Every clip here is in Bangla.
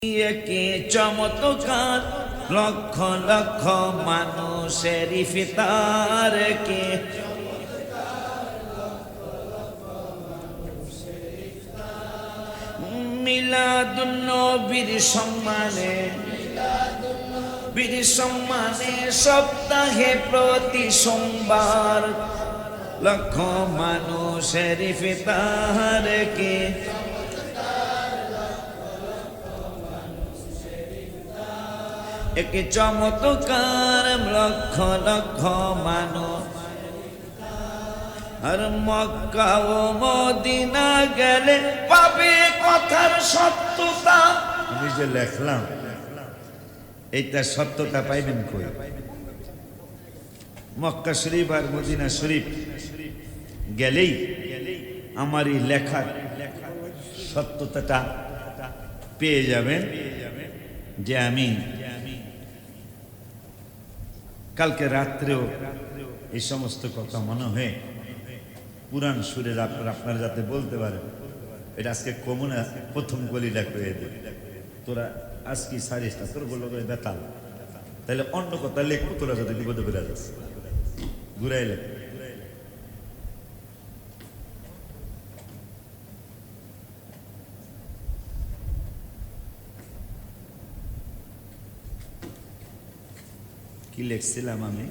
কি চমৎকার লক্ষ লক্ষ মানুষের ইফতার কে মিলাদুন নবীর সম্মানে সপ্তাহে প্রতি সোমবার লক্ষ মানুষের ইফতার কে এক চমৎকার লক্ষ লক্ষ মানুষ আর মক্কা ও মদিনা গেলে পাবে কথার সত্যতা। আমি যে লেখলাম এইটা সত্যতা পাইবেন কই? মক্কা শরীফ আর মদিনা শরীফ গেলেই আমার এই লেখার সত্যতাটা পেয়ে যাবেন যে আমি কালকে রাত্রেও এই সমস্ত কথা মনে হয় পুরাণ সুরে আপনারা যাতে বলতে পারেন এটা আজকে কমনা প্রথম গলিটা করে দেবে তোরা আজকে সারিসটা তোর বললো করে বেতাল তাহলে অন্য কথা লেখবো তোরা যাতে বিপদে বেড়া যাচ্ছে ঘুরাই লেখ কি লিখছিলাম আমি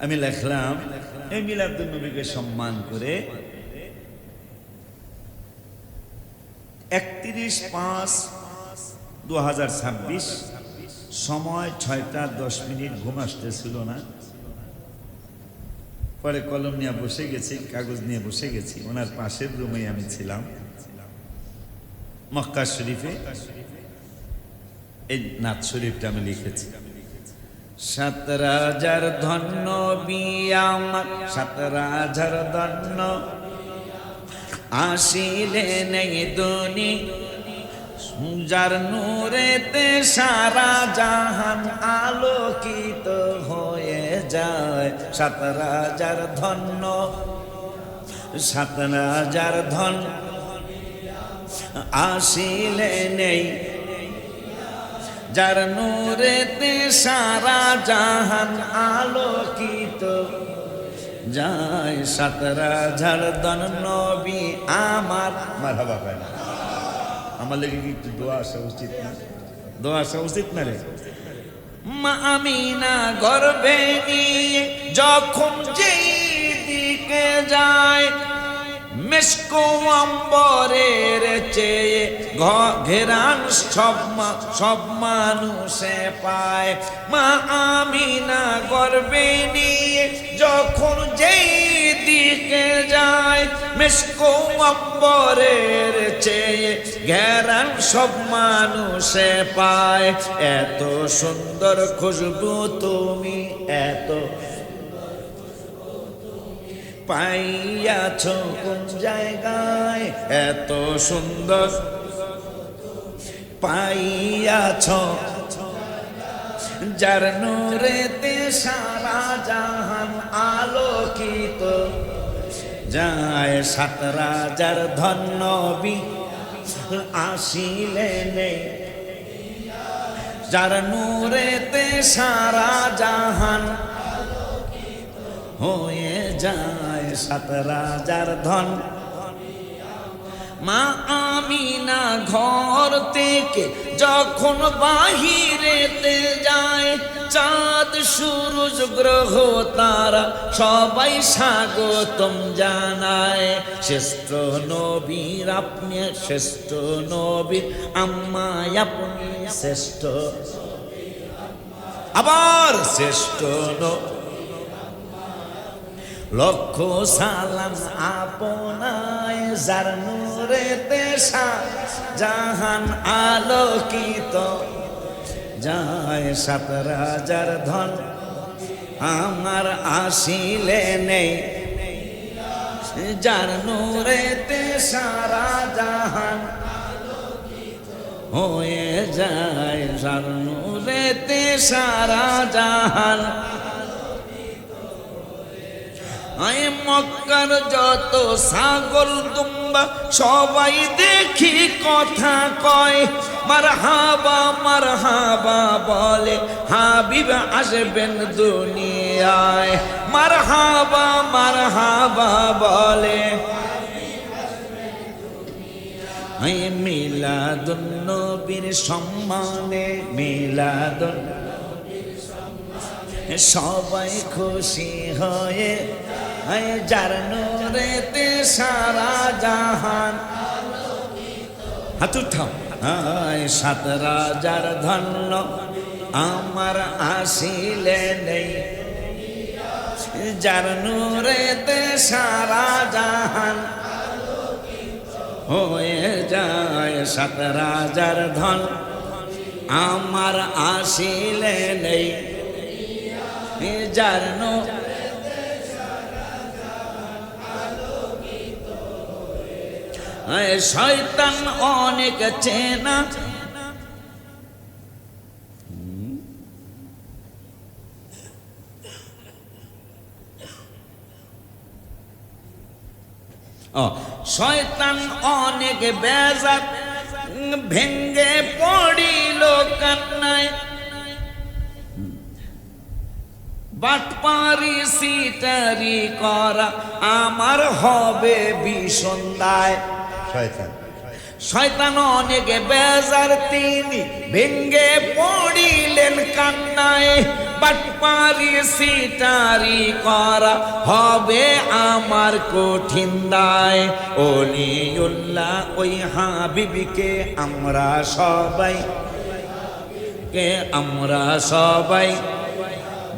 আমি লিখলাম এই মিলাদুন নবীকে সম্মান করে 31/5/2026 সময় 6টা 10 মিনিট ঘুম আসতেছিল না পরে কলম নিয়ে বসে গেছি কাগজ নিয়ে বসে গেছি ওনার পাশের রুমে আমি ছিলাম মক্কা শরীফে এই নাথ শরীফটা আমি লিখেছি 17,000 ধন্য বিয়ামত 17,000 ধন্য আসিলেন এই দুনি যার নূরেতে সারা জাহান আলোকিত হয়ে যায় 17,000 ধন্য 17,000 ধন্য আসিলেন এই যার নূরেতে সারা জাহান আলোকিত যায় 17,000 ধন্য নবী আমার মারহাবা ভাই আমার লেগে কি একটু দোয়া আসা উচিত না দোয়া আসা উচিত না রে মা আমিনা গর্ভে নিয়ে যখন যেই দিকে যায় মেশকো আম্বরের চেয়ে ঘেরান সব মানুষে পায় মা আমিনা গর্ভে নিয়ে যখন যেই দিকে যায় মেশকো আম্বরের চেয়ে ঘেরান সব মানুষে পায় এত সুন্দর খুশবু তুমি এত পাইয়াছ কোন জায়গায় এত সুন্দর পাইয়াছ যার নূরেতে সারা জাহান আলোকিত যায় 17,000 ধন্য নবী আসিলেন যার নূরেতে সারা জাহান হয়ে যায় 17,000 ধন মা আমিনা ঘর থেকে যখন বাহিরেতে যায় চাঁদ সূরজ গ্রহ তারা সবাই স্বাগতম জানায় শ্রেষ্ঠ নবীর আপনি শ্রেষ্ঠ নবীর আম্মায় আপনি শ্রেষ্ঠ আবার শ্রেষ্ঠ লক্ষ সালাম আপনায় যার নূরেতে জাহান আলোকিত যায় 17,000 ধন আমার আসিলে নেই যার নূরেতে সারা জাহান হয়ে যায়, যার নূরেতে সারা জাহান। আয় মক্কার যত ছাগল দুম্বা সবাই দেখি কথা কয়, মারহাবা বলে হাবিব আসবেন দুনিয়ায়, মারহাবা বলে। আয় মিলাদুন নবীর সম্মানে, মিলাদুন সবাই খুশি হয়ে, যার নূরেতে সারা জাহান। হাত উঠাও। সাত রাজার ধন্য আমার আসিলে নেই, যার নূরেতে সারা জাহান হয়ে যায়। সাত রাজার ধন আমার আসিলে নেই, যার শয়তান অনেক চেনা, শয়তান অনেক বেজাত ভেঙ্গে পড়িল কান্নায়, বাটপারি সিটারি করা আমার হবে বিসন্দায়। শয়তান অনেক বেজার তিনি ভেঙ্গে পড়িলেন কান্নায়, বাটপারি সিটারি করা হবে আমার কঠিন দায়। ওলিউল্লাহ ওই হাবিবকে আমরা সবাই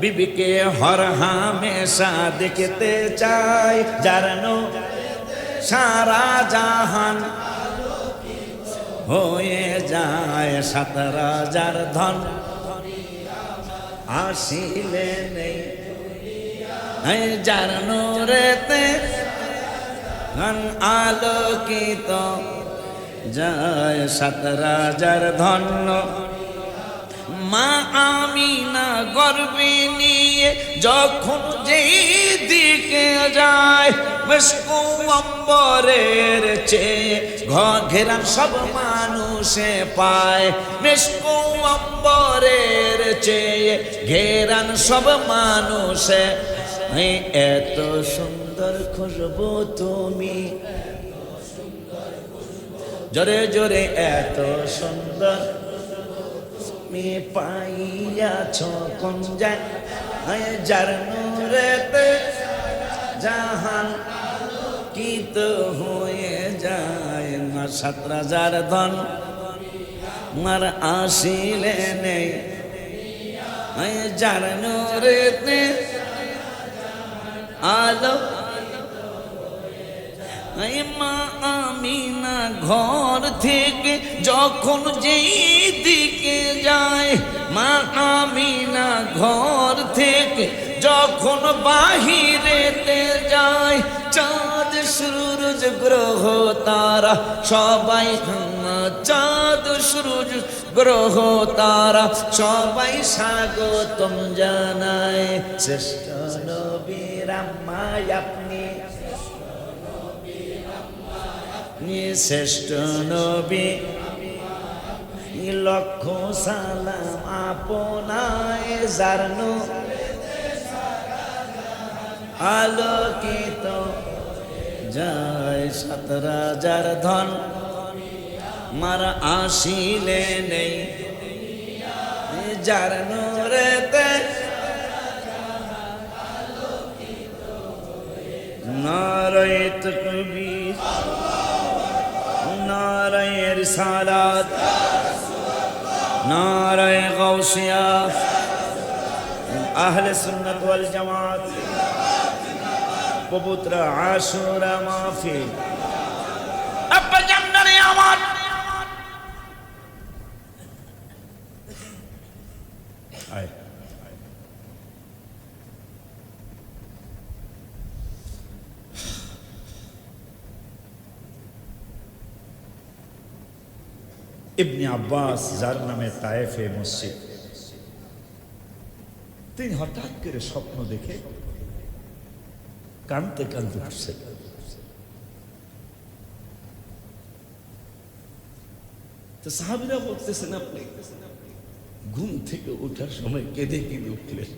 বিবিকে হর হামেশা দেখতে চাই, যার সারা জাহান হয়ে যায়। সাত রাজার ধন আসিলে নেই, যার নূরেতে আলোকিত যায়। সাত রাজার ধন্য মা আমিনা গর্বে নিয়ে যখন যেই দিকে যায়, মিশকু অম্বরের চেয়ে ঘেরান সব মানুষে পায়, মিশকু অম্বরের চেয়ে ঘেরান সব মানুষে। এত সুন্দর খুশবু তুমি, জোরে জোরে এত সুন্দর পাইয়াছ কোন যায়, যার নূরেতে জাহান কিত হয়ে যায়। না সাত রাজার ধন মার আসিলে নেই, যার নূরেতে আলো। মা আমিনা ঘর থেকে যখন যেই দিকে যায়, মা আমিনা ঘর থেকে যখন বাহিরেতে যায়, চাঁদ সূরজ গ্রহ তারা সবাই, চাঁদ সূরজ গ্রহ তারা সবাই স্বাগতম জানায়। শ্রেষ্ঠ নবীর আম্মায় আপনি, শ্রেষ্ঠ নবী লক্ষ সালাম আপনায়, যার আলোকিত যায়। সাত রাজার ধন মারা আসিলে নেই, যার নূরেতে নারায়ে তাকবীর, নারায়ে রিসালাত, নারায়ে গাউসিয়া, আহলে সুন্নাত ওয়াল জামাত পবিত্র আশুরা মাহফিল। আব্বা জান্নারে আমার আয় ইবনে আব্বাস যার নামে তায়েফে মসজিদ, তিনি হঠাৎ করে স্বপ্ন দেখে কাঁদতে কাঁদতে উঠছেন। তো সাহাবীরা বলতেছেন আপনি ঘুম থেকে ওঠার সময় কেঁদে কেঁদে উঠলেন।